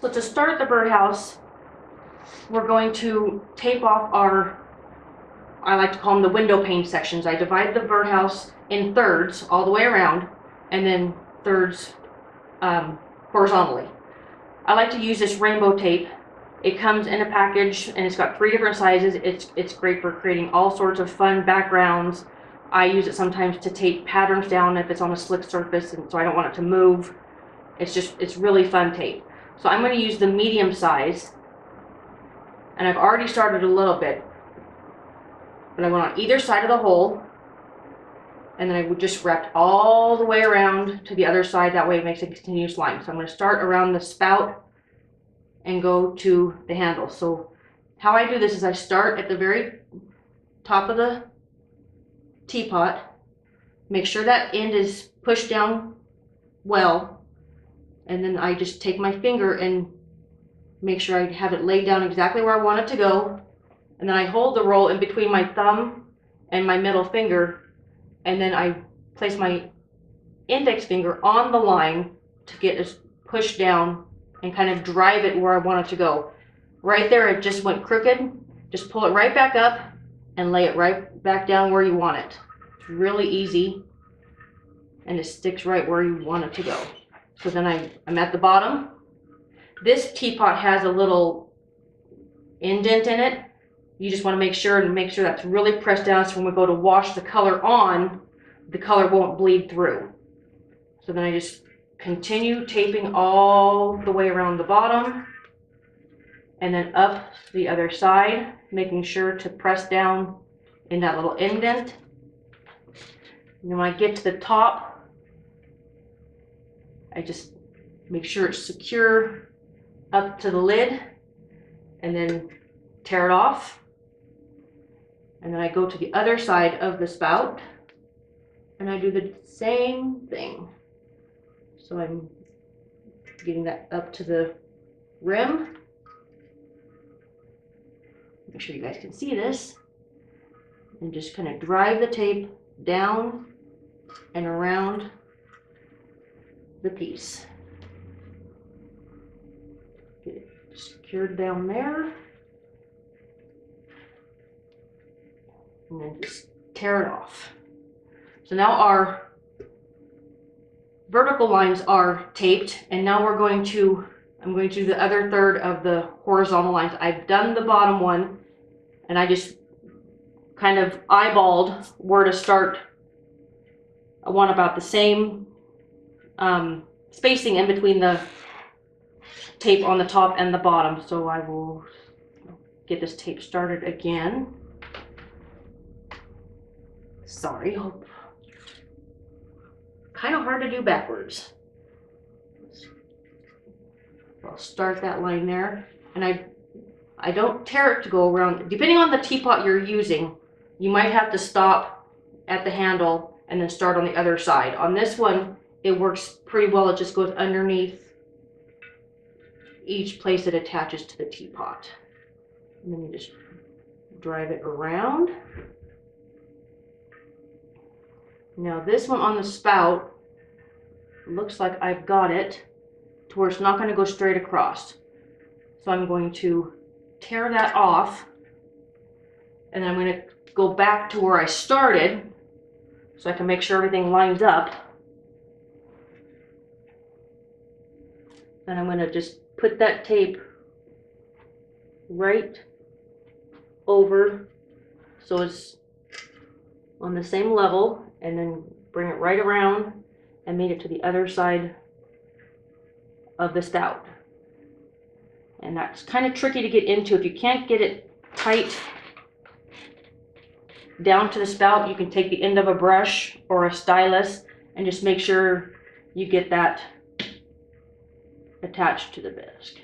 So to start the birdhouse, we're going to tape off our, I like to call them the window pane sections. I divide the birdhouse in thirds all the way around, and then thirds horizontally. I like to use this rainbow tape. It comes in a package and it's got 3 different sizes. It's great for creating all sorts of fun backgrounds. I use it sometimes to tape patterns down if it's on a slick surface, and so I don't want it to move. It's really fun tape. So I'm going to use the medium size, and I've already started a little bit, but I went on either side of the hole, and then I would just wrap all the way around to the other side. That way it makes a continuous line. So I'm going to start around the spout and go to the handle. So how I do this is I start at the very top of the teapot, make sure that end is pushed down well, and then I just take my finger and make sure I have it laid down exactly where I want it to go, and then I hold the roll in between my thumb and my middle finger, and then I place my index finger on the line to get it pushed down and kind of drive it where I want it to go. Right there it just went crooked. Just pull it right back up and lay it right back down where you want it. It's really easy, and it sticks right where you want it to go. So then I'm at the bottom. This teapot has a little indent in it. You just want to make sure that's really pressed down, so when we go to wash the color on, the color won't bleed through. So then I just continue taping all the way around the bottom and then up the other side, making sure to press down in that little indent. And then when I get to the top, I just make sure it's secure up to the lid and then tear it off. And then I go to the other side of the spout and I do the same thing. So I'm getting that up to the rim. Make sure you guys can see this. And just kind of drive the tape down and around the piece. Get it secured down there. And then just tear it off. So now our vertical lines are taped, and now I'm going to do the other third of the horizontal lines. I've done the bottom one, and I just kind of eyeballed where to start. I want about the same spacing in between the tape on the top and the bottom. So I will get this tape started again. Sorry, kind of hard to do backwards. I'll start that line there, and I don't tear it to go around. Depending on the teapot you're using, you might have to stop at the handle and then start on the other side. On this one, it works pretty well. It just goes underneath each place it attaches to the teapot. And then you just drive it around. Now this one on the spout, looks like I've got it to where it's not going to go straight across. So I'm going to tear that off, and then I'm going to go back to where I started so I can make sure everything lines up. Then I'm going to just put that tape right over so it's on the same level, and then bring it right around and make it to the other side of the spout. And that's kind of tricky to get into. If you can't get it tight down to the spout, you can take the end of a brush or a stylus and just make sure you get that attached to the bisque.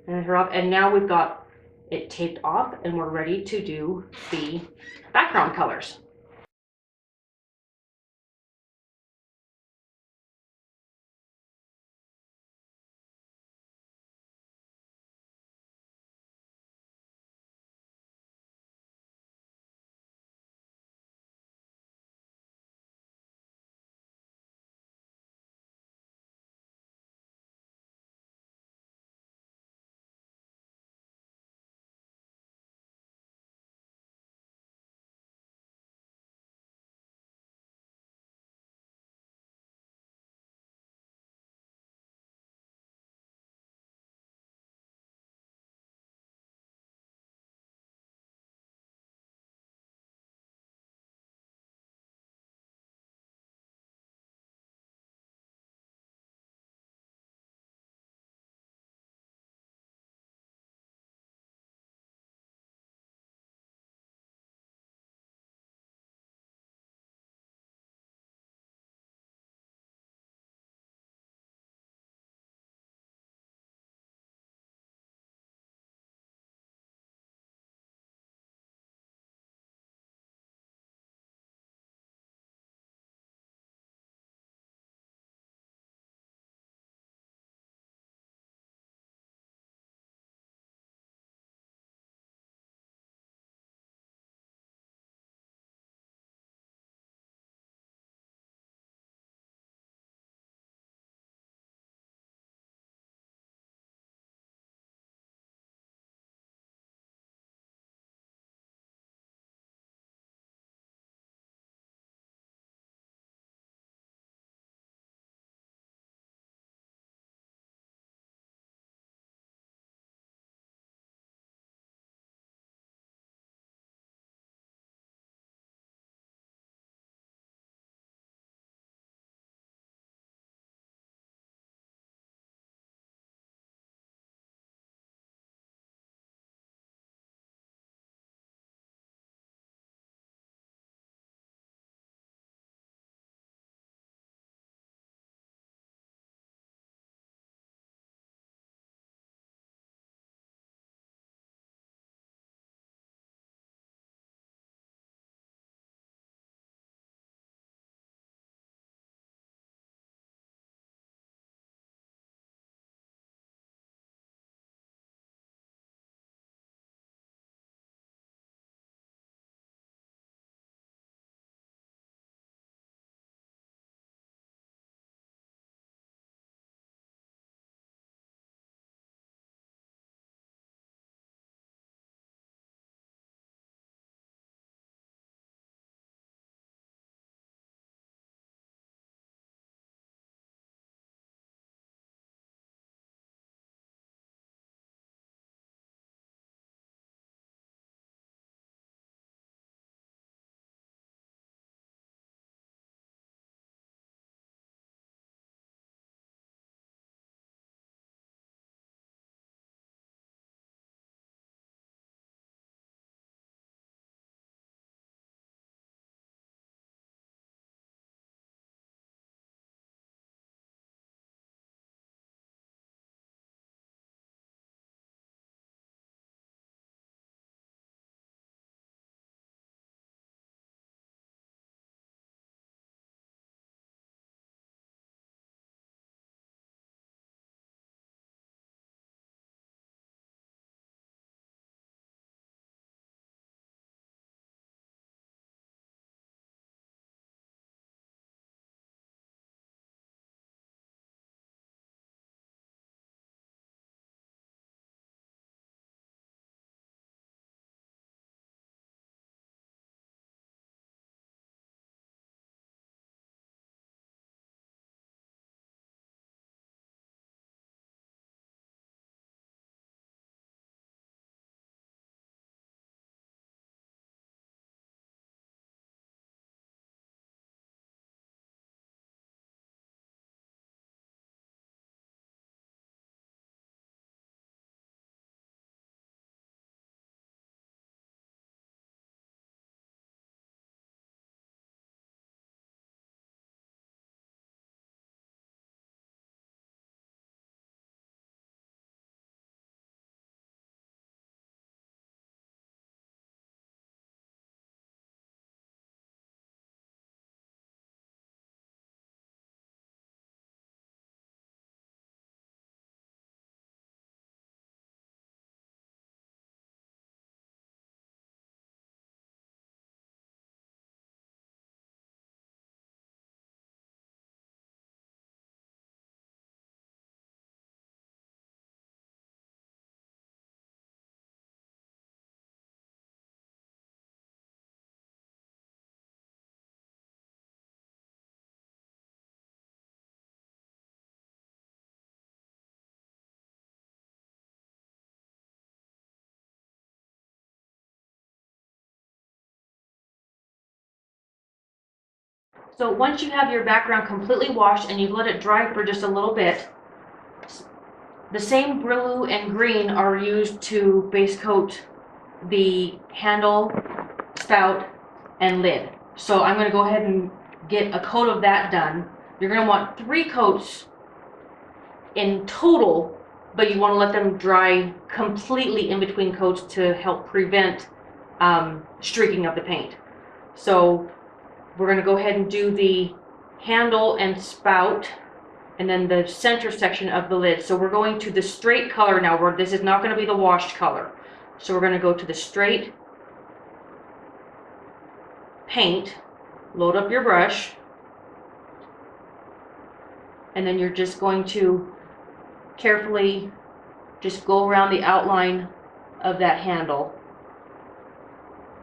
And now we've got it taped off, and we're ready to do the background colors. So once you have your background completely washed and you've let it dry for just a little bit, the same blue and green are used to base coat the handle, spout, and lid. So I'm going to go ahead and get a coat of that done. You're going to want 3 coats in total, but you want to let them dry completely in between coats to help prevent streaking of the paint. So we're going to go ahead and do the handle and spout, and then the center section of the lid. So we're going to the straight color now, where this is not going to be the washed color. So we're going to go to the straight paint, load up your brush, and then you're just going to carefully just go around the outline of that handle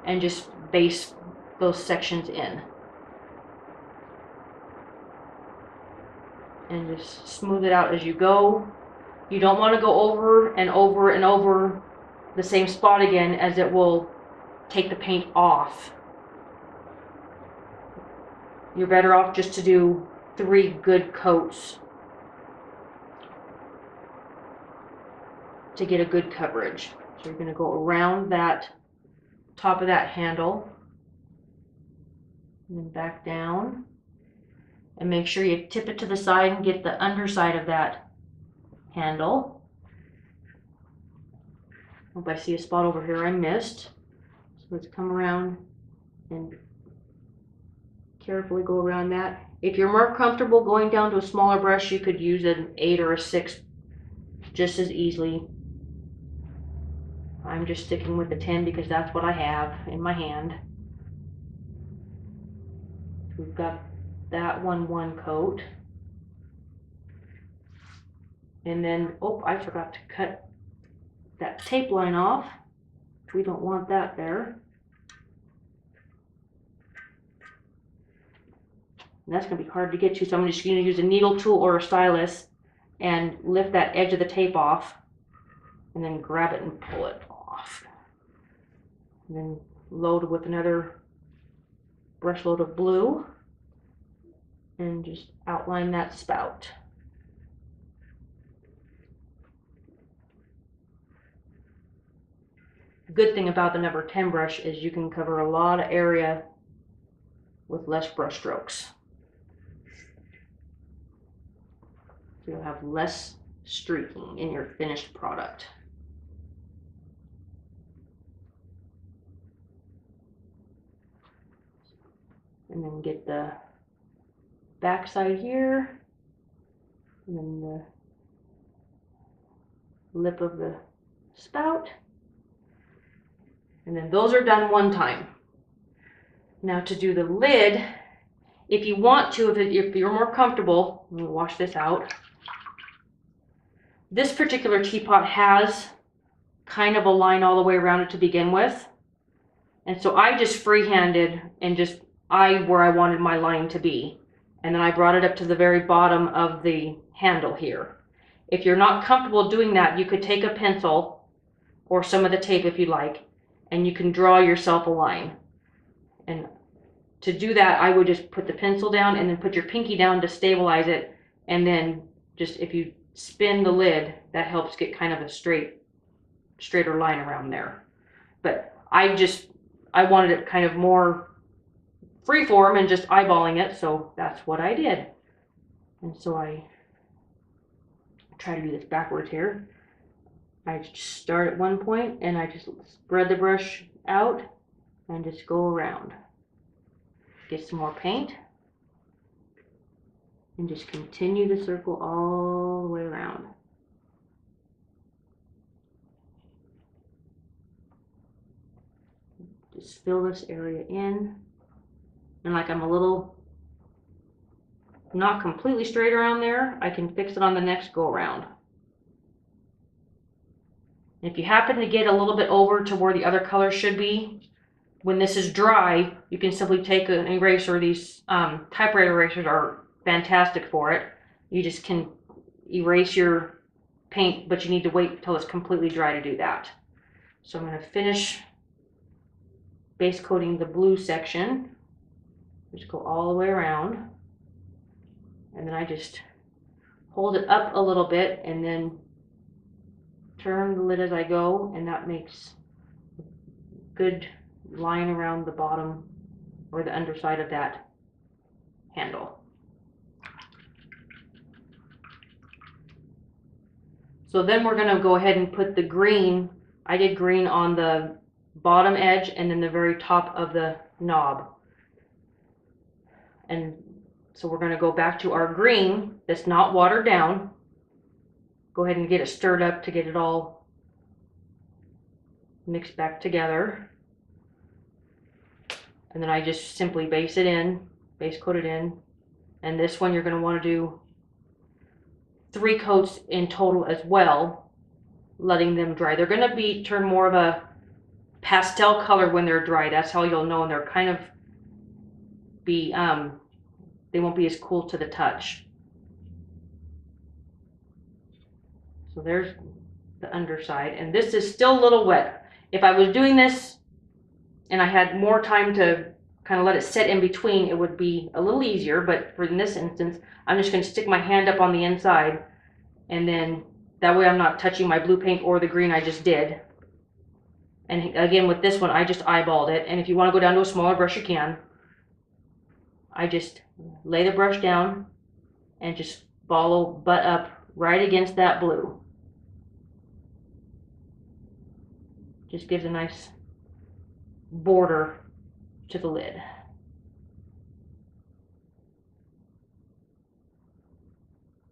and just base those sections in. And just smooth it out as you go. You don't want to go over and over and over the same spot again, as it will take the paint off. You're better off just to do 3 good coats to get a good coverage. So you're going to go around that top of that handle and then back down, and make sure you tip it to the side and get the underside of that handle. Hope I see a spot over here I missed. So let's come around and carefully go around that. If you're more comfortable going down to a smaller brush, you could use an 8 or a 6 just as easily. I'm just sticking with the 10 because that's what I have in my hand. We've got that one coat. And then, oh, I forgot to cut that tape line off. We don't want that there. And that's going to be hard to get to, so I'm just going to use a needle tool or a stylus and lift that edge of the tape off, and then grab it and pull it off. And then load with another brush load of blue and just outline that spout. The good thing about the number 10 brush is you can cover a lot of area with less brush strokes. You'll have less streaking in your finished product. And then get the back side here, and then the lip of the spout. And then those are done one time. Now to do the lid, if you want to, if you're more comfortable, let me wash this out. This particular teapot has kind of a line all the way around it to begin with. And so I just freehanded and just eyed where I wanted my line to be. And then I brought it up to the very bottom of the handle here. If you're not comfortable doing that, you could take a pencil or some of the tape if you like, and you can draw yourself a line. And to do that, I would just put the pencil down and then put your pinky down to stabilize it. And then just, if you spin the lid, that helps get kind of a straighter line around there. But I wanted it kind of more freeform and just eyeballing it, so that's what I did. And so I try to do this backwards here. I just start at one point and I just spread the brush out and just go around. Get some more paint and just continue the circle all the way around. Just fill this area in. And like I'm a little not completely straight around there, I can fix it on the next go around. If you happen to get a little bit over to where the other color should be, when this is dry, you can simply take an eraser. These typewriter erasers are fantastic for it. You just can erase your paint, but you need to wait until it's completely dry to do that. So I'm going to finish base coating the blue section. Just go all the way around. And then I just hold it up a little bit and then turn the lid as I go, and that makes a good line around the bottom or the underside of that handle. So then we're going to go ahead and put the green. I did green on the bottom edge and then the very top of the knob. And so we're going to go back to our green that's not watered down. Go ahead and get it stirred up to get it all mixed back together. And then I just simply base coat it in. And this one you're going to want to do 3 coats in total as well, letting them dry. They're going to turn more of a pastel color when they're dry. That's how you'll know, and they're kind of they won't be as cool to the touch. So there's the underside, and this is still a little wet. If I was doing this and I had more time to kind of let it set in between, it would be a little easier, but for in this instance, I'm just going to stick my hand up on the inside, and then that way I'm not touching my blue paint or the green I just did. And again, with this one, I just eyeballed it, and if you want to go down to a smaller brush, you can. I just lay the brush down and just follow butt up right against that blue. Just gives a nice border to the lid.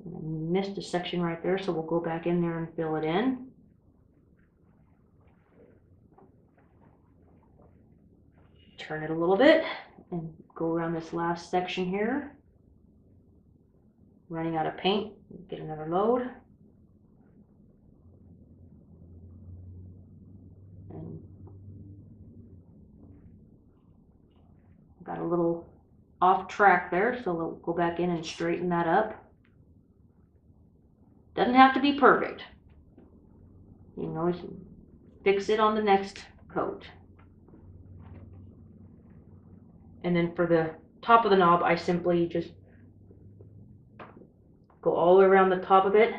I missed a section right there, so we'll go back in there and fill it in. Turn it a little bit and go around this last section here. Running out of paint, get another load. And got a little off track there, so we'll go back in and straighten that up. Doesn't have to be perfect. You can always fix it on the next coat. And then for the top of the knob, I simply just go all the way around the top of it.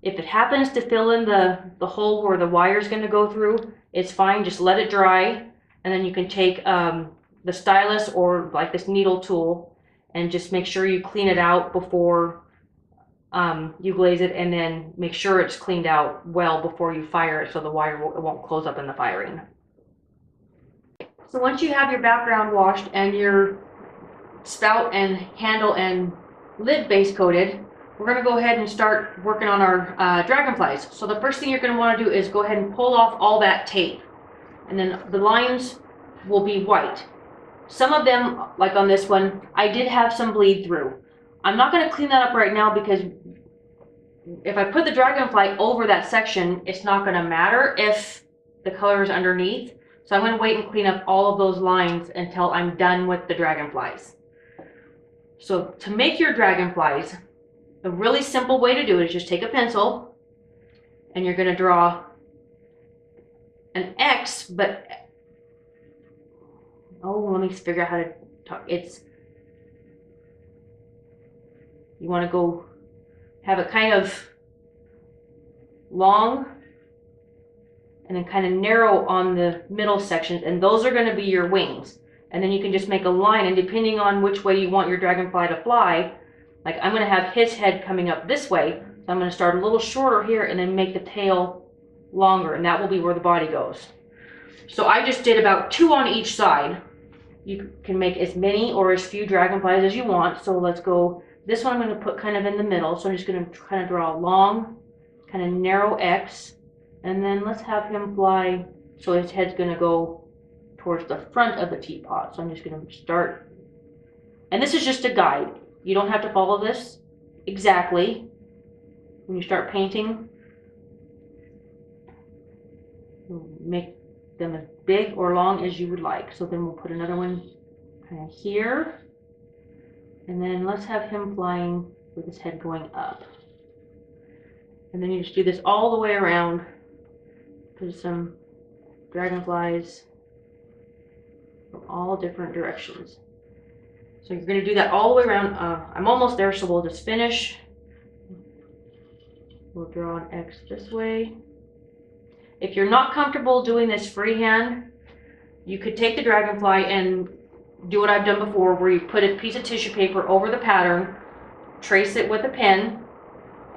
If it happens to fill in the hole where the wire is going to go through, it's fine. Just let it dry, and then you can take the stylus or like this needle tool and just make sure you clean it out before you glaze it, and then make sure it's cleaned out well before you fire it so the wire won't close up in the firing. So once you have your background washed and your spout and handle and lid base coated, we're going to go ahead and start working on our dragonflies. So the first thing you're going to want to do is go ahead and pull off all that tape, and then the lines will be white. Some of them, like on this one, I did have some bleed through. I'm not going to clean that up right now because if I put the dragonfly over that section, it's not going to matter if the color is underneath. So I'm going to wait and clean up all of those lines until I'm done with the dragonflies. So to make your dragonflies, a really simple way to do it is just take a pencil and you're going to draw an X, but let me figure out how to talk. You want to go have it kind of long and then kind of narrow on the middle sections, and those are going to be your wings. And then you can just make a line, and depending on which way you want your dragonfly to fly, like I'm going to have his head coming up this way, so I'm going to start a little shorter here and then make the tail longer, and that will be where the body goes. So I just did about 2 on each side. You can make as many or as few dragonflies as you want. So let's go, this one I'm going to put kind of in the middle, so I'm just going to kind of draw a long, kind of narrow X, and then let's have him fly, so his head's going to go towards the front of the teapot. So I'm just going to start, and this is just a guide. You don't have to follow this exactly when you start painting. Make them as big or long as you would like. So then we'll put another one kind of here, and then let's have him flying with his head going up. And then you just do this all the way around. Put some dragonflies from all different directions. So you're going to do that all the way around. I'm almost there, so we'll just finish. We'll draw an X this way. If you're not comfortable doing this freehand, you could take the dragonfly and do what I've done before, where you put a piece of tissue paper over the pattern, trace it with a pen,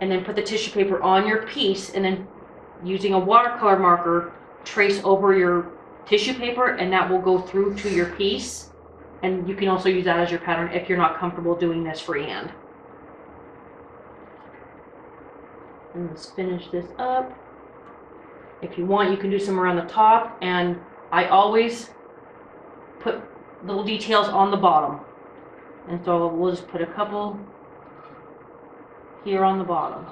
and then put the tissue paper on your piece, and then using a watercolor marker, trace over your tissue paper, and that will go through to your piece. And you can also use that as your pattern if you're not comfortable doing this freehand. And let's finish this up. If you want, you can do some around the top, and I always put little details on the bottom. And so we'll just put a couple here on the bottom.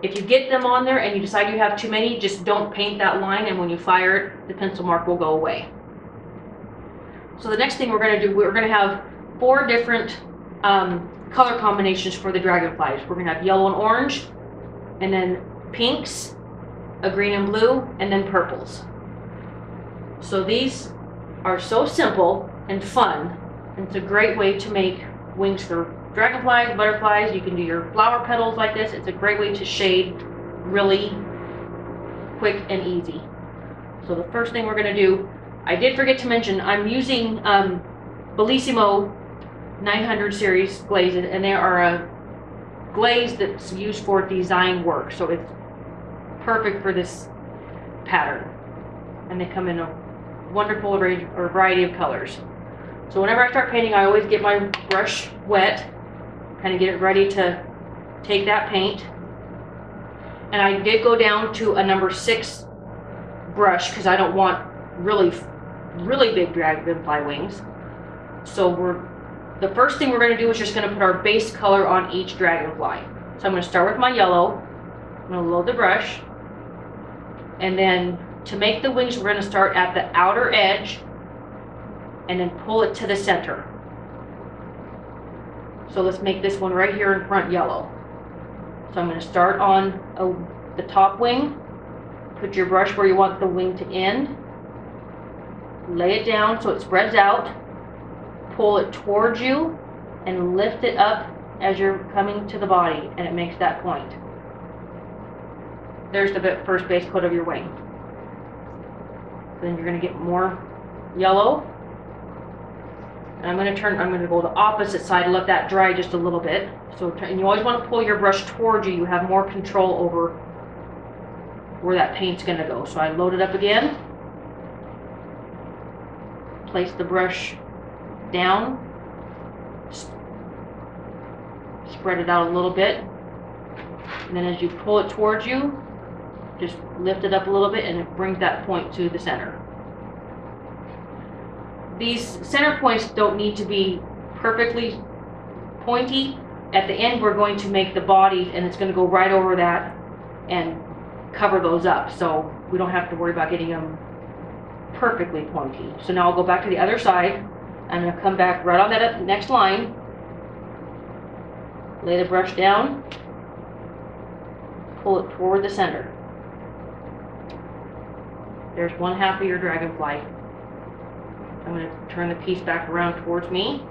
If you get them on there and you decide you have too many, just don't paint that line, and when you fire it, the pencil mark will go away. So the next thing we're going to do, we're going to have 4 different color combinations for the dragonflies. We're going to have yellow and orange, and then pinks, a green and blue, and then purples. So these are so simple and fun, and it's a great way to make wings for dragonflies, butterflies. You can do your flower petals like this. It's a great way to shade really quick and easy. So the first thing we're going to do, I did forget to mention, I'm using Bellissimo 900 series glazes, and they are a glaze that's used for design work, so it's perfect for this pattern, and they come in a wonderful variety of colors. So whenever I start painting, I always get my brush wet, kind of get it ready to take that paint. And I did go down to a number 6 brush because I don't want really big dragonfly wings. So the first thing we're going to do is just going to put our base color on each dragonfly. So I'm going to start with my yellow. I'm going to load the brush, and then to make the wings, we're going to start at the outer edge and then pull it to the center. So let's make this one right here in front yellow. So I'm going to start on the top wing. Put your brush where you want the wing to end. Lay it down so it spreads out. Pull it towards you and lift it up as you're coming to the body, and it makes that point. There's the first base coat of your wing. Then you're going to get more yellow. And I'm going to go the opposite side and let that dry just a little bit. So, and you always want to pull your brush towards you. You have more control over where that paint's going to go. So I load it up again. Place the brush down. Spread it out a little bit. And then as you pull it towards you, just lift it up a little bit, and it brings that point to the center. These center points don't need to be perfectly pointy. At the end, we're going to make the body, and it's going to go right over that and cover those up, so we don't have to worry about getting them perfectly pointy. So now I'll go back to the other side. I'm going to come back right on that next line, lay the brush down, pull it toward the center. There's one half of your dragonfly. I'm going to turn the piece back around towards me.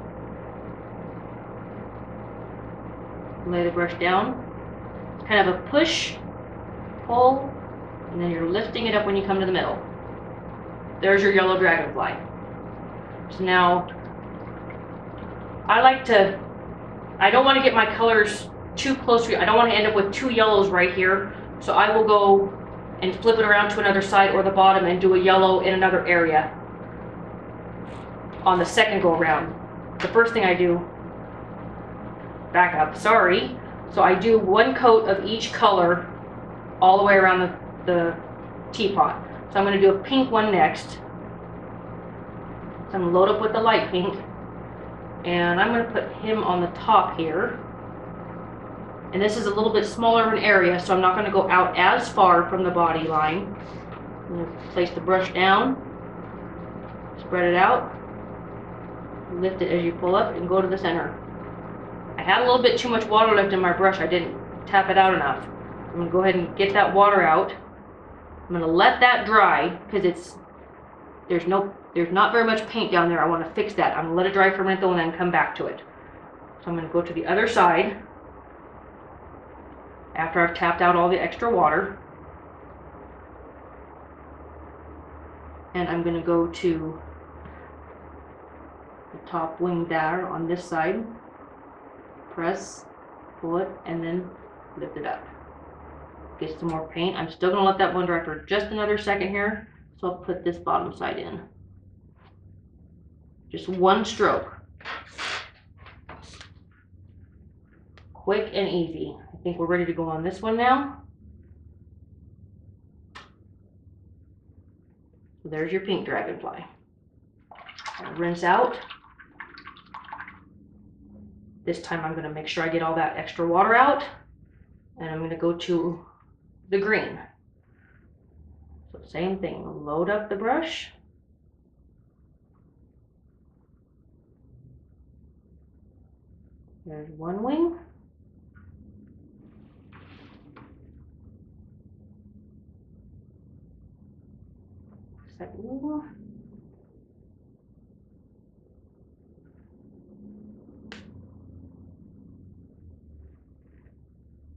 Lay the brush down. It's kind of a push, pull, and then you're lifting it up when you come to the middle. There's your yellow dragonfly. So now, I don't want to get my colors too close. I don't want to end up with 2 yellows right here. So I will go and flip it around to another side or the bottom and do a yellow in another area on the second go around. The first thing I do, back up, sorry. So I do 1 coat of each color all the way around the teapot. So I'm going to do a pink one next. So I'm going to load up with the light pink, and I'm going to put him on the top here. And this is a little bit smaller of an area, so I'm not going to go out as far from the body line. I'm going to place the brush down, spread it out, lift it as you pull up, and go to the center. I had a little bit too much water left in my brush. I didn't tap it out enough. I'm going to go ahead and get that water out. I'm going to let that dry because there's There's not very much paint down there. I want to fix that. I'm going to let it dry for a minute though and then come back to it. So I'm going to go to the other side after I've tapped out all the extra water. And I'm going to go to the top wing there on this side. Press, pull it, and then lift it up. Get some more paint. I'm still going to let that one dry for just another second here. So I'll put this bottom side in. Just one stroke. Quick and easy. I think we're ready to go on this one now. So there's your pink dragonfly. I'll rinse out. This time I'm going to make sure I get all that extra water out. And I'm going to go to the green. So same thing, load up the brush. There's one wing. Second wing.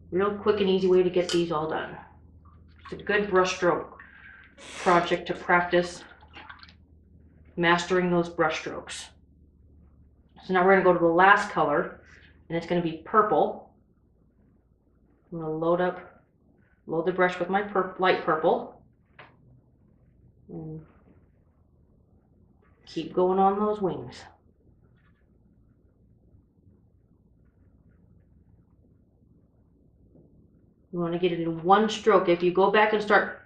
Real quick and easy way to get these all done. It's a good brush stroke project to practice mastering those brush strokes. So now we're going to go to the last color, and it's going to be purple. I'm going to load the brush with my light purple, and keep going on those wings. You want to get it in one stroke. If you go back and start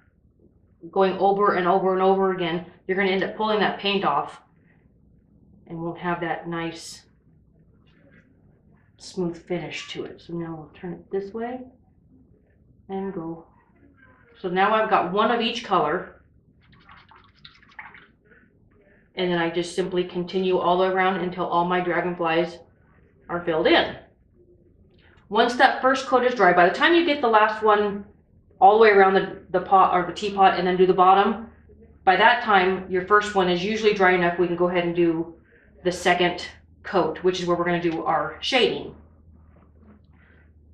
going over and over and over again, you're going to end up pulling that paint off and won't have that nice smooth finish to it. So now we'll turn it this way and go. So now I've got one of each color, and then I just simply continue all the way around until all my dragonflies are filled in. Once that first coat is dry, by the time you get the last one all the way around the pot or the teapot and then do the bottom, by that time your first one is usually dry enough we can go ahead and do the second coat, which is where we're going to do our shading.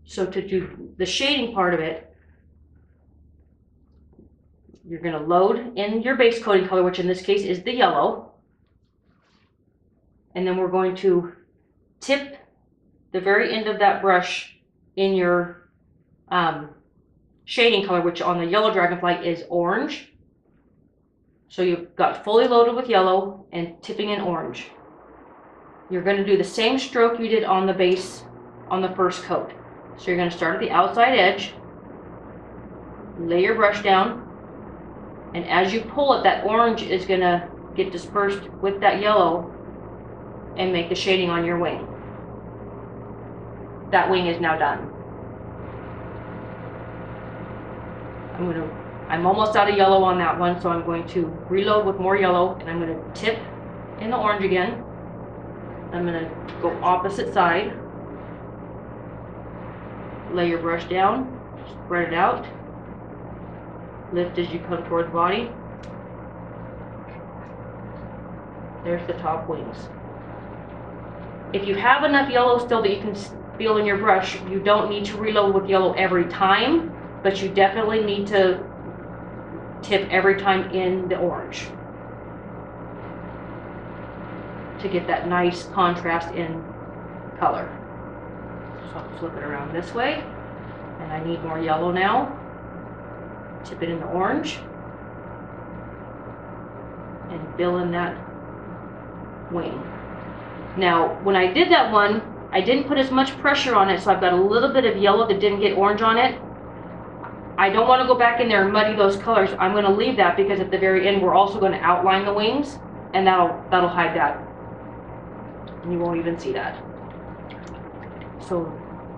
So to do the shading part of it, you're going to load in your base coating color, which in this case is the yellow, and then we're going to tip the very end of that brush in your shading color, which on the yellow dragonfly is orange. So you've got fully loaded with yellow and tipping in orange. You're going to do the same stroke you did on the base on the first coat. So you're going to start at the outside edge, lay your brush down, and as you pull it, that orange is going to get dispersed with that yellow and make the shading on your wing. That wing is now done. I'm almost out of yellow on that one, so I'm going to reload with more yellow, and I'm going to tip in the orange again. I'm going to go opposite side, lay your brush down, spread it out, lift as you come towards the body. There's the top wings. If you have enough yellow still that you can feel in your brush, you don't need to reload with yellow every time, but you definitely need to tip every time in the orange to get that nice contrast in color. So I'll flip it around this way, and I need more yellow now. Tip it in the orange and fill in that wing. Now, when I did that one, I didn't put as much pressure on it, so I've got a little bit of yellow that didn't get orange on it. I don't want to go back in there and muddy those colors. I'm going to leave that because at the very end we're also going to outline the wings, and that'll hide that. And you won't even see that. So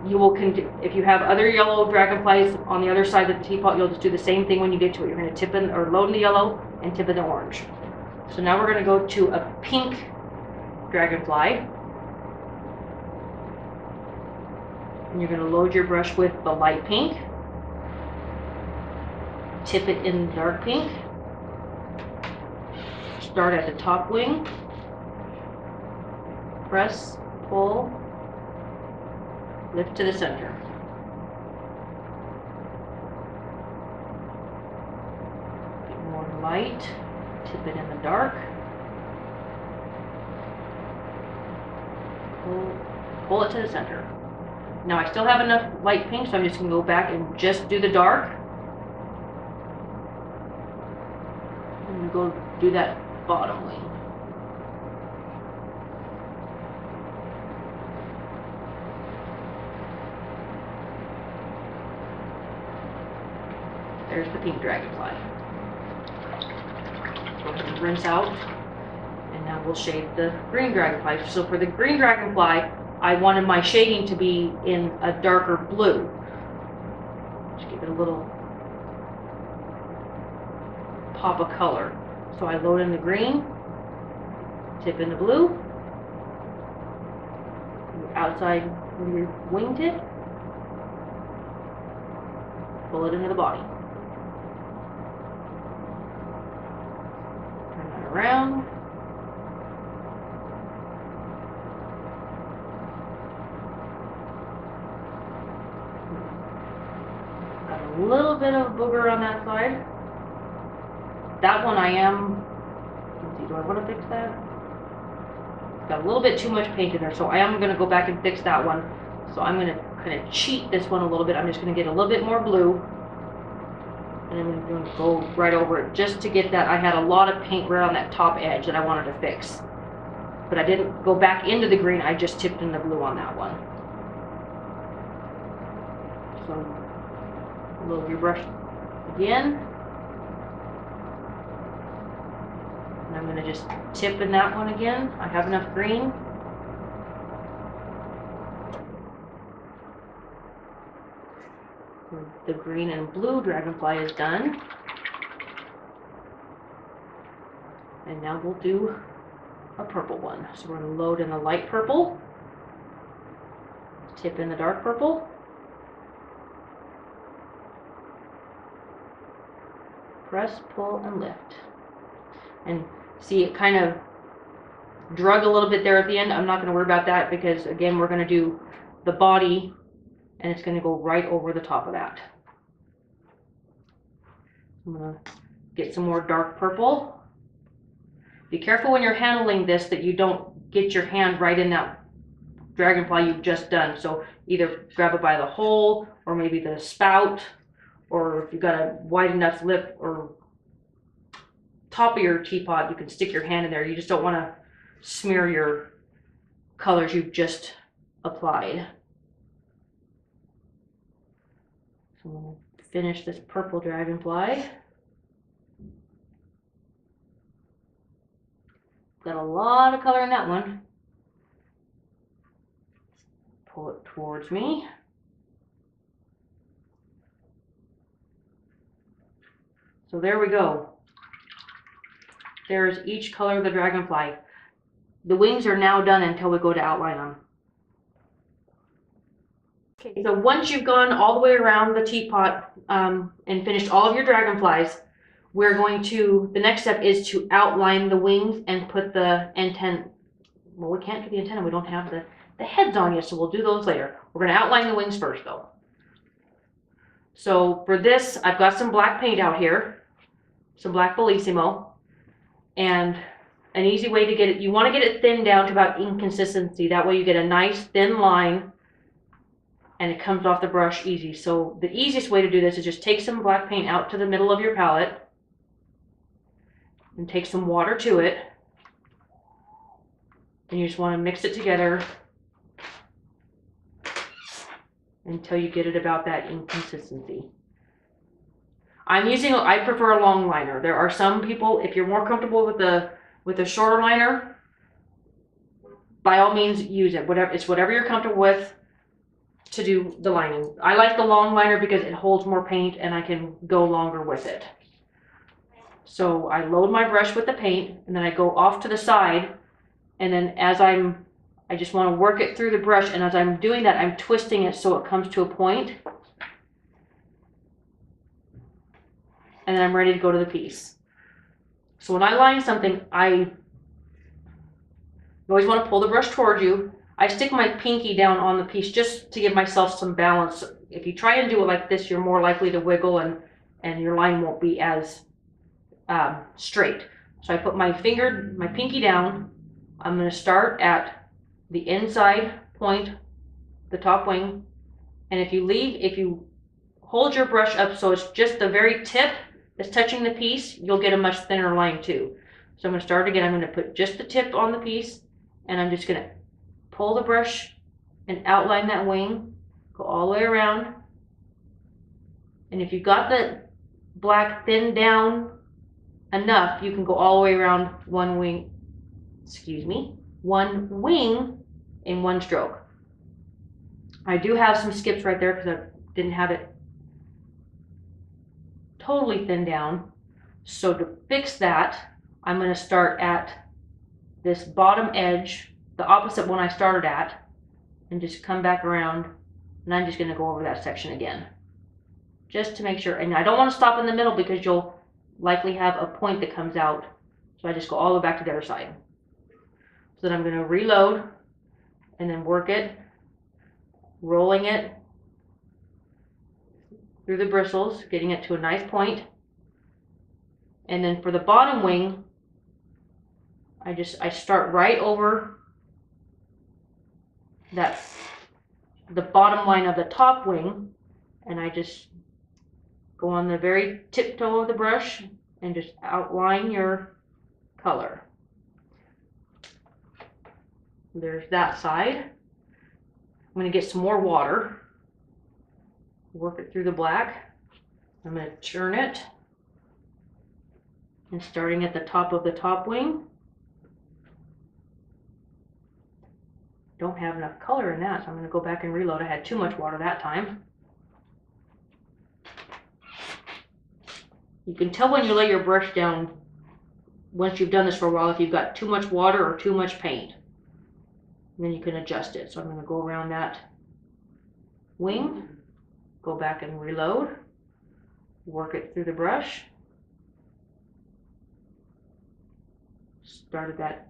you will, if you have other yellow dragonflies on the other side of the teapot, you'll just do the same thing when you get to it. You're going to tip in or load in the yellow and tip in the orange. So now we're going to go to a pink dragonfly. And you're going to load your brush with the light pink. Tip it in dark pink. start at the top wing, press, pull, lift to the center. Get more light, tip it in the dark, pull it to the center. Now I still have enough light pink, so I'm just going to go back and just do the dark. And go do that bottom wing. There's the pink dragonfly. Go ahead and rinse out. And now we'll shade the green dragonfly. So for the green dragonfly, I wanted my shading to be in a darker blue. Just give it a little pop of color. So I load in the green, tip in the blue, outside your wingtip, pull it into the body. Turn that around. Got a little bit of booger on that side. That one let's see, do I want to fix that? It's got a little bit too much paint in there, so I am going to go back and fix that one. So I'm going to kind of cheat this one a little bit. I'm just going to get a little bit more blue. And I'm going to go right over it just to get that. I had a lot of paint right on that top edge that I wanted to fix. But I didn't go back into the green, I just tipped in the blue on that one. So, load your brush again. And I'm going to just tip in that one again. I have enough green. The green and blue dragonfly is done. And now we'll do a purple one. So we're going to load in the light purple, tip in the dark purple, press, pull, and lift. And see, it kind of drug a little bit there at the end. I'm not going to worry about that because, again, we're going to do the body and it's going to go right over the top of that. I'm going to get some more dark purple. Be careful when you're handling this that you don't get your hand right in that dragonfly you've just done. So either grab it by the hole or maybe the spout, or if you've got a wide enough lip or top of your teapot, you can stick your hand in there. You just don't want to smear your colors you've just applied. So we'll finish this purple dragonfly. Got a lot of color in that one. Pull it towards me. So there we go. There's each color of the dragonfly. The wings are now done until we go to outline them. Okay, so once you've gone all the way around the teapot and finished all of your dragonflies, we're going to, the next step is to outline the wings and put the antenna. Well, we can't do the antenna, we don't have the heads on yet, so we'll do those later. We're going to outline the wings first though. So for this, I've got some black paint out here, some black Bellissimo, and an easy way to get it, you want to get it thinned down to about ink consistency. That way you get a nice thin line and it comes off the brush easy. So the easiest way to do this is just take some black paint out to the middle of your palette and take some water to it. And you just want to mix it together until you get it about that ink consistency. I prefer a long liner. There are some people, if you're more comfortable with a shorter liner, by all means use it. It's whatever you're comfortable with to do the lining. I like the long liner because it holds more paint and I can go longer with it. So I load my brush with the paint and then I go off to the side, and then I just want to work it through the brush, and as I'm doing that, I'm twisting it so it comes to a point. And then I'm ready to go to the piece. So when I line something, you always want to pull the brush towards you. I stick my pinky down on the piece just to give myself some balance. If you try and do it like this, you're more likely to wiggle and your line won't be as straight. So I put my pinky down. I'm going to start at the inside point, the top wing. And if you hold your brush up so it's just the very tip that's touching the piece, you'll get a much thinner line too. So I'm going to start again. I'm going to put just the tip on the piece, and I'm just going to pull the brush and outline that wing, go all the way around. And if you've got the black thinned down enough, you can go all the way around one wing in one stroke. I do have some skips right there because I didn't have it totally thinned down. So to fix that, I'm going to start at this bottom edge, the opposite one I started at, and just come back around, and I'm just going to go over that section again, just to make sure. And I don't want to stop in the middle because you'll likely have a point that comes out, so I just go all the way back to the other side. So then I'm going to reload and then work it, rolling it through the bristles, getting it to a nice point. And then for the bottom wing, I start right over the bottom line of the top wing, and I just go on the very tiptoe of the brush and just outline your color. There's that side. I'm going to get some more water, work it through the black. I'm going to churn it, and starting at the top of the top wing. Don't have enough color in that, so I'm going to go back and reload. I had too much water that time. You can tell when you lay your brush down, once you've done this for a while, if you've got too much water or too much paint. And then you can adjust it. So I'm going to go around that wing, go back and reload, work it through the brush. Started that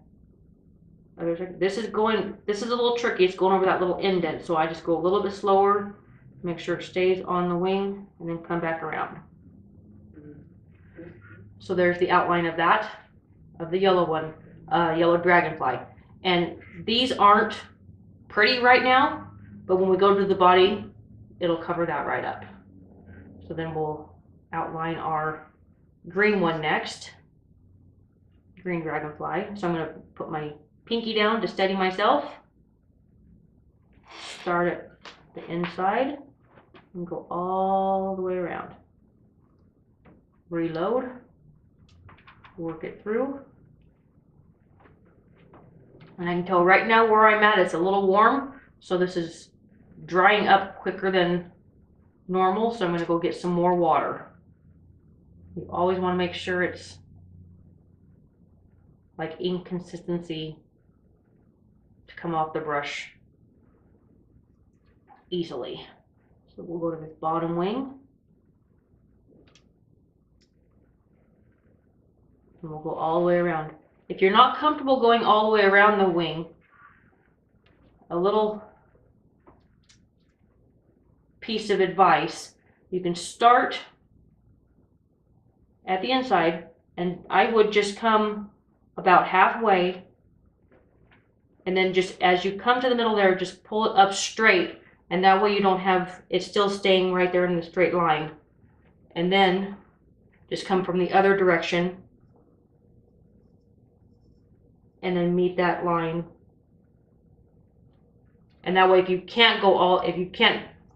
other side. This is a little tricky. It's going over that little indent. So I just go a little bit slower, make sure it stays on the wing, and then come back around. So there's the outline of that, of the yellow one, yellow dragonfly. And these aren't pretty right now, but when we go to the body, it'll cover that right up. So then we'll outline our green one next, green dragonfly. So I'm going to put my pinky down to steady myself, start at the inside, and go all the way around. Reload, work it through. And I can tell right now where I'm at, it's a little warm, so this is drying up quicker than normal, so I'm going to go get some more water. You always want to make sure it's like inconsistency to come off the brush easily. So we'll go to this bottom wing, and we'll go all the way around. If you're not comfortable going all the way around the wing, a little piece of advice, you can start at the inside, and I would just come about halfway, and then just as you come to the middle there, just pull it up straight, and that way you don't have it still staying right there in the straight line. And then just come from the other direction and then meet that line. And that way, if you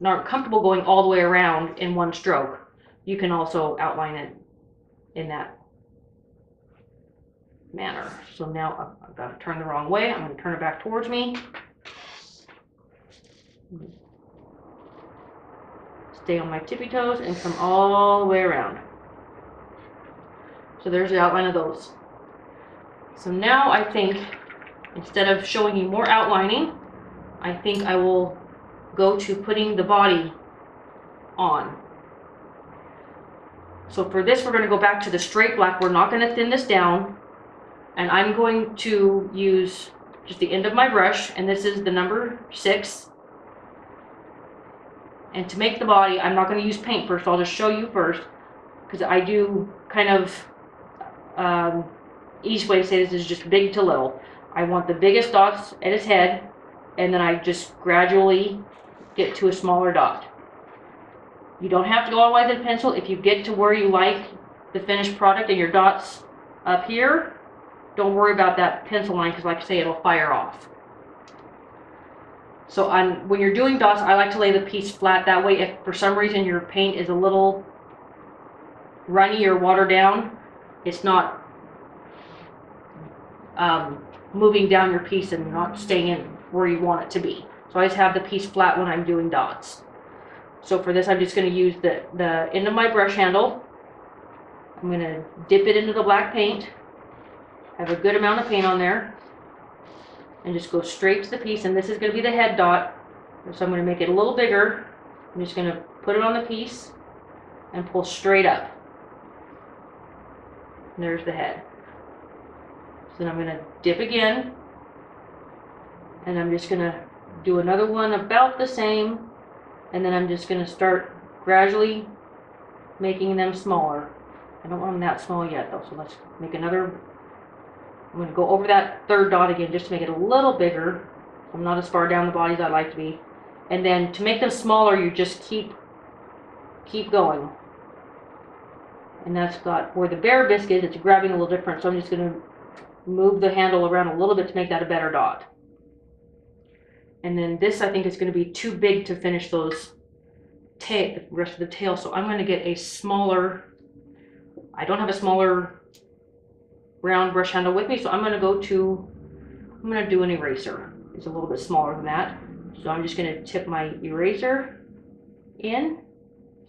aren't comfortable going all the way around in one stroke, you can also outline it in that manner. So now I've got to turn the wrong way. I'm going to turn it back towards me. Stay on my tippy toes and come all the way around. So there's the outline of those. So now I think, instead of showing you more outlining, I think I will go to putting the body on. So for this, we're going to go back to the straight black. We're not going to thin this down. And I'm going to use just the end of my brush, and this is the number 6. And to make the body, I'm not going to use paint first. I'll just show you first, because I do kind of, each way to say this is just big to little. I want the biggest dots at his head, and then I just gradually get to a smaller dot. You don't have to go all the way to the pencil. If you get to where you like the finished product and your dots up here, don't worry about that pencil line, because like I say, it'll fire off. So when you're doing dots, I like to lay the piece flat. That way, if for some reason your paint is a little runny or watered down, it's not moving down your piece and not staying in where you want it to be. So I just have the piece flat when I'm doing dots. So for this, I'm just going to use the end of my brush handle. I'm going to dip it into the black paint. Have a good amount of paint on there. And just go straight to the piece. And this is going to be the head dot. So I'm going to make it a little bigger. I'm just going to put it on the piece and pull straight up. And there's the head. So then I'm going to dip again. And I'm just going to do another one about the same. And then I'm just going to start gradually making them smaller. I don't want them that small yet though, so let's make another. I'm going to go over that third dot again just to make it a little bigger. I'm not as far down the body as I'd like to be. And then to make them smaller, you just keep going. And that's got where the bear biscuit, it's grabbing a little different, so I'm just going to move the handle around a little bit to make that a better dot. And then this, I think, is going to be too big to finish those the rest of the tail, so I'm going to get a smaller. I don't have a smaller round brush handle with me, so I'm going to do an eraser. It's a little bit smaller than that, so I'm just going to tip my eraser in,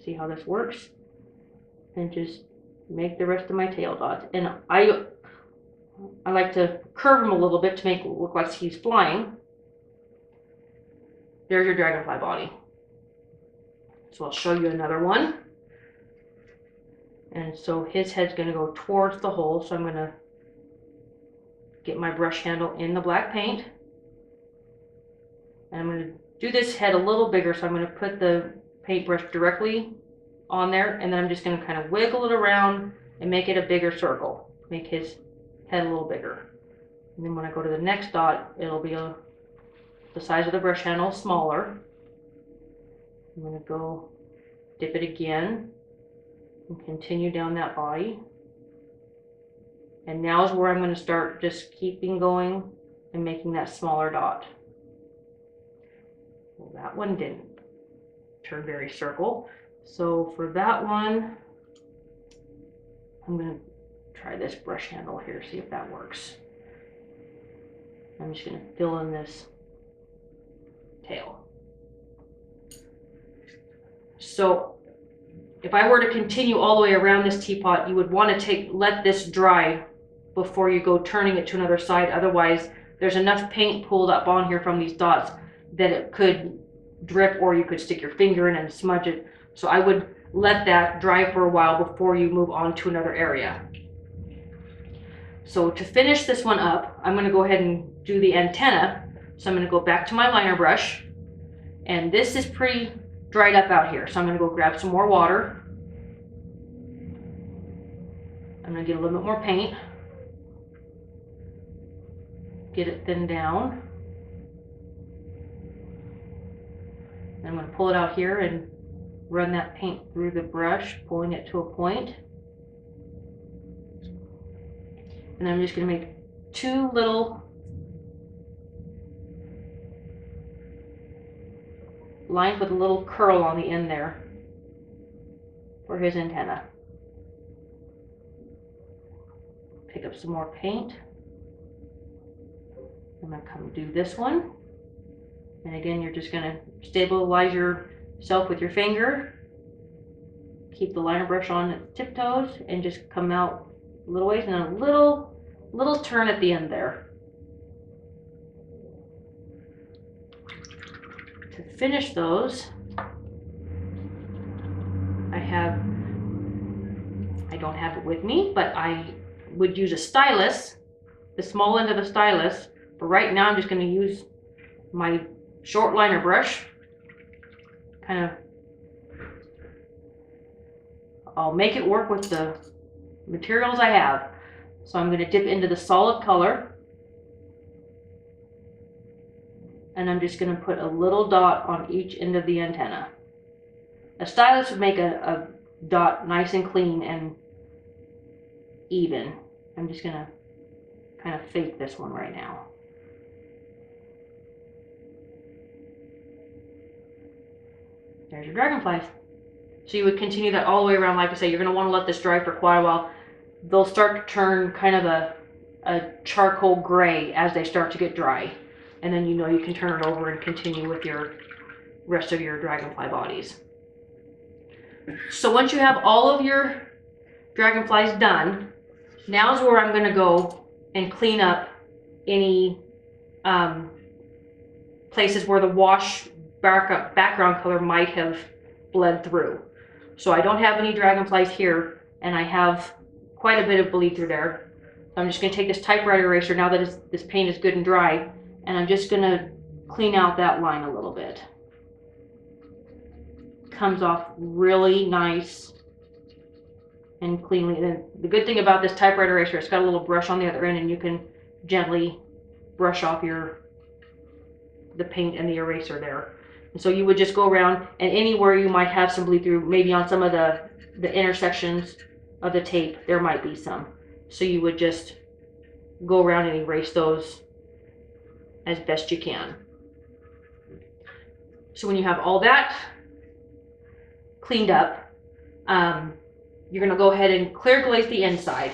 see how this works, and just make the rest of my tail dots. And I like to curve them a little bit to make it look like he's flying. There's your dragonfly body. So I'll show you another one. And so his head's going to go towards the hole, so I'm going to get my brush handle in the black paint. And I'm going to do this head a little bigger, so I'm going to put the paintbrush directly on there, and then I'm just going to kind of wiggle it around and make it a bigger circle. Make his head a little bigger. And then when I go to the next dot, it'll be the size of the brush handle smaller. I'm going to go dip it again and continue down that body. And now is where I'm going to start just keeping going and making that smaller dot. Well, that one didn't turn very circle. So for that one, I'm going to try this brush handle here, see if that works. I'm just going to fill in this tail. So if I were to continue all the way around this teapot, you would want to let this dry before you go turning it to another side. Otherwise, there's enough paint pulled up on here from these dots that it could drip, or you could stick your finger in and smudge it. So I would let that dry for a while before you move on to another area. So to finish this one up, I'm going to go ahead and do the antenna. So I'm going to go back to my liner brush, and this is pretty dried up out here. So I'm going to go grab some more water. I'm going to get a little bit more paint. Get it thinned down. I'm going to pull it out here and run that paint through the brush, pulling it to a point. And I'm just going to make two little lines with a little curl on the end there for his antenna. Pick up some more paint. I'm going to come do this one. And again, you're just going to stabilize yourself with your finger. Keep the liner brush on its tiptoes and just come out a little ways, and a little turn at the end there. To finish those, I have I don't have it with me, but I would use a stylus, the small end of the stylus. But right now I'm just going to use my short liner brush. Kind of, I'll make it work with the materials I have. So I'm going to dip into the solid color. And I'm just going to put a little dot on each end of the antenna. A stylus would make a dot nice and clean and even. I'm just going to kind of fake this one right now. There's your dragonflies. So you would continue that all the way around. Like I say, you're going to want to let this dry for quite a while. They'll start to turn kind of a charcoal gray as they start to get dry. And then you know you can turn it over and continue with your rest of your dragonfly bodies. So once you have all of your dragonflies done, now's where I'm going to go and clean up any places where the wash background color might have bled through. So I don't have any dragonflies here, and I have quite a bit of bleed through there. So I'm just going to take this typewriter eraser now that this paint is good and dry, and I'm just going to clean out that line a little bit. Comes off really nice and cleanly. And the good thing about this typewriter eraser, it's got a little brush on the other end, and you can gently brush off the paint and the eraser there. And so you would just go around, and anywhere you might have some bleed through, maybe on some of the intersections of the tape, there might be some. So you would just go around and erase those as best you can. So when you have all that cleaned up, you're going to go ahead and clear glaze the inside.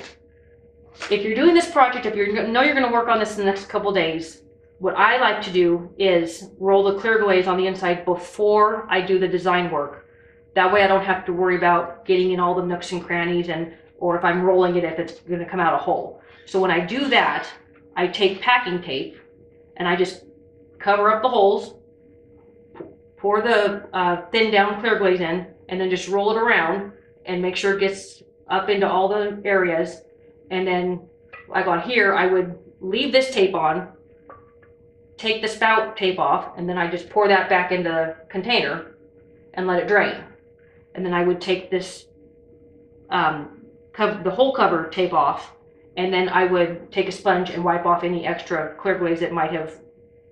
If you're doing this project, if you know you're going to work on this in the next couple days, what I like to do is roll the clear glaze on the inside before I do the design work. That way I don't have to worry about getting in all the nooks and crannies, or if I'm rolling it, if it's going to come out a hole. So when I do that, I take packing tape and I just cover up the holes, pour the thin down clear glaze in, and then just roll it around and make sure it gets up into all the areas. And then like on here, I would leave this tape on, take the spout tape off, and then I just pour that back into the container and let it drain. And then I would take this the whole cover tape off, and then I would take a sponge and wipe off any extra clear glaze that might have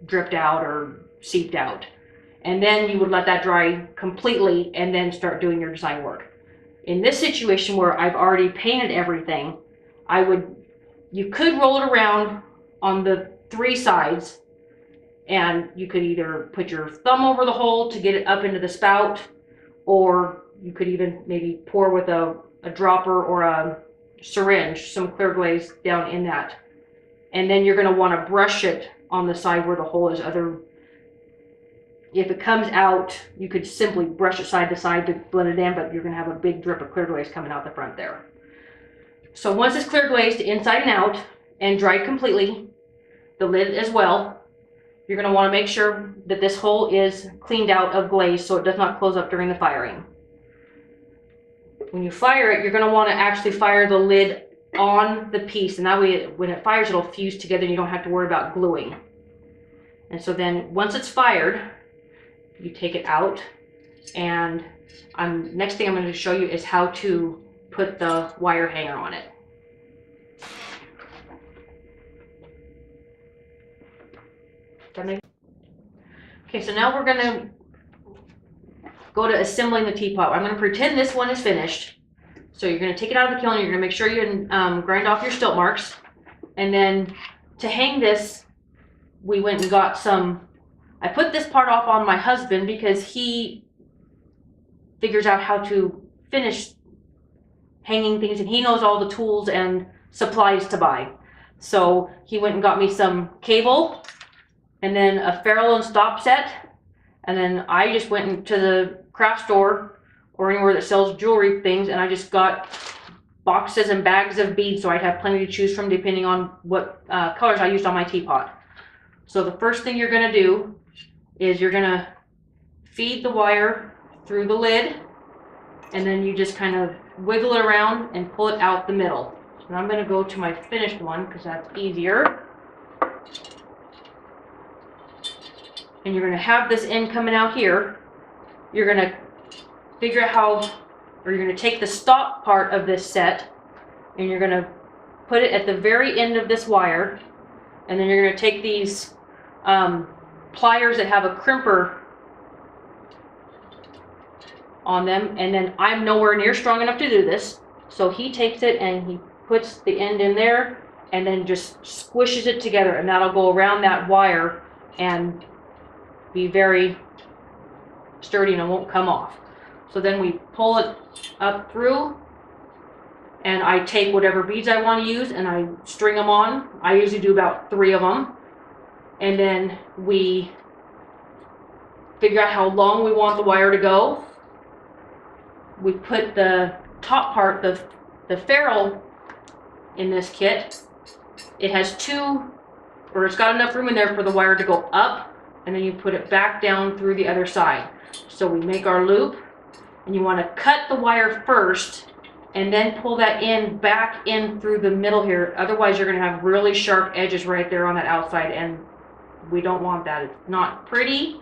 dripped out or seeped out. And then you would let that dry completely and then start doing your design work. In this situation where I've already painted everything, you could roll it around on the 3 sides, and you could either put your thumb over the hole to get it up into the spout, or you could even maybe pour with a dropper or a syringe some clear glaze down in that. And then you're going to want to brush it on the side where the hole is. If it comes out, you could simply brush it side to side to blend it in, but you're going to have a big drip of clear glaze coming out the front there. So once it's clear glazed inside and out and dried completely, the lid as well, you're going to want to make sure that this hole is cleaned out of glaze so it does not close up during the firing. When you fire it, you're going to want to actually fire the lid on the piece, and that way when it fires, it'll fuse together and you don't have to worry about gluing. And so then once it's fired, you take it out, and next thing I'm going to show you is how to put the wire hanger on it. Okay, so now we're going to go to assembling the teapot. I'm going to pretend this one is finished. So you're going to take it out of the kiln, you're going to make sure you grind off your stilt marks. And then to hang this, we went and got I put this part off on my husband because he figures out how to finish hanging things, and he knows all the tools and supplies to buy. So he went and got me some cable, and then a ferrule and stop set. And then I just went into the craft store or anywhere that sells jewelry things, and I just got boxes and bags of beads so I'd have plenty to choose from depending on what colors I used on my teapot. So the first thing you're going to do is you're going to feed the wire through the lid and then you just kind of wiggle it around and pull it out the middle. So I'm going to go to my finished one because that's easier. And you're going to have this end coming out here. You're going to figure out how, or you're going to take the stop part of this set and you're going to put it at the very end of this wire, and then you're going to take these pliers that have a crimper on them, and then I'm nowhere near strong enough to do this, so he takes it and he puts the end in there and then just squishes it together, and that'll go around that wire and be very sturdy and it won't come off. So then we pull it up through, and I take whatever beads I want to use and I string them on. I usually do about 3 of them, and then we figure out how long we want the wire to go. We put the top part, the ferrule in this kit. It has 2, or it's got enough room in there for the wire to go up, and then you put it back down through the other side. So we make our loop, and you want to cut the wire first and then pull that in back in through the middle here. Otherwise you're going to have really sharp edges right there on that outside, and we don't want that. It's not pretty,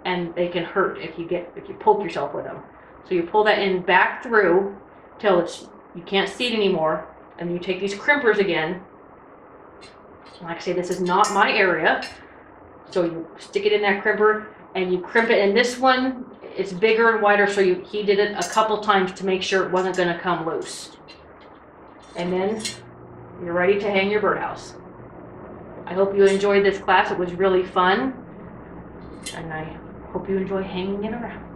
and they can hurt if you poke yourself with them. So you pull that in back through till you can't see it anymore, and you take these crimpers again. Like I say, this is not my area, so you stick it in that crimper and you crimp it. And this one, it's bigger and wider, so he did it a couple times to make sure it wasn't going to come loose. And then you're ready to hang your birdhouse. I hope you enjoyed this class. It was really fun, and I hope you enjoy hanging it around.